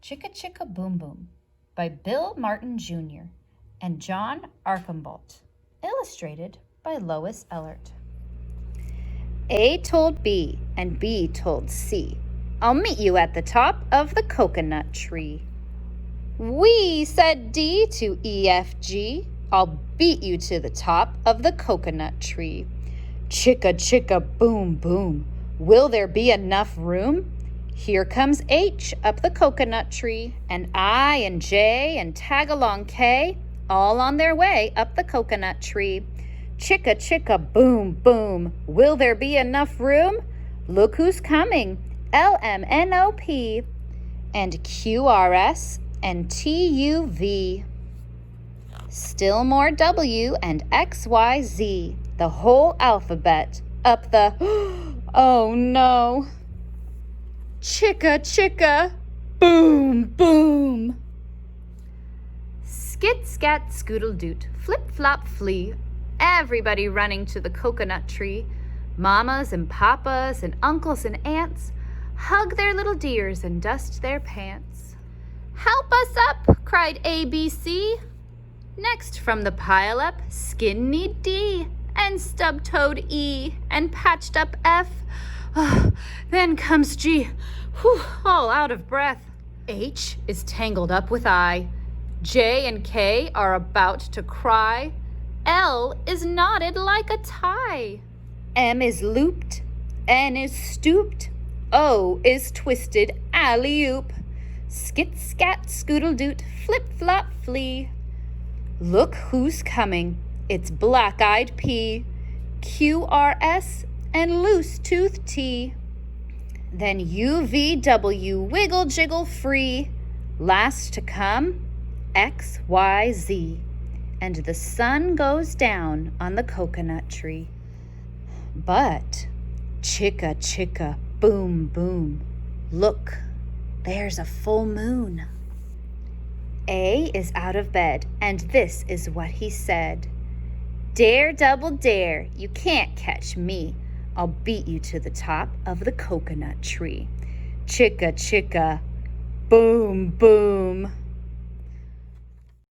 Chicka Chicka Boom Boom by Bill Martin Jr. and John Archambault. Illustrated by Lois Ellert. A told B and B told C, "I'll meet you at the top of the coconut tree." "We," said D to E, F, G, "I'll beat you to the top of the coconut tree." Chicka chicka boom boom, will there be enough room? Here comes H up the coconut tree, and I and J and tag along K, all on their way up the coconut tree. Chicka chicka boom boom, will there be enough room? Look who's coming, L, M, N, O, P, and Q, R, S, and T, U, V. Still more W and X, Y, Z, the whole alphabet up the, oh no. Chicka chicka boom boom. Skit scat scoodle doot, flip flop flee, everybody running to the coconut tree. Mamas and papas and uncles and aunts hug their little dears and dust their pants. "Help us up," cried A, B, C. Next from the pile-up, skin-kneed D, and stub-toed E, and patched-up F. Then comes G, all out of breath. H is tangled up with I. J and K are about to cry. L is knotted like a tie. M is looped. N is stooped. O is twisted alley-oop. Skit-scat scoodle-doot, flip-flop flee. Look who's coming, it's black-eyed P, Q, R, S, and loose-toothed T. Then U, V, W, wiggle, jiggle, free. Last to come, X, Y, Z. And the sun goes down on the coconut tree. But, chicka, chicka, boom, boom, look, there's a full moon. A is out of bed, and this is what he said. "Dare, double dare, you can't catch me. I'll beat you to the top of the coconut tree. Chicka, chicka, boom, boom."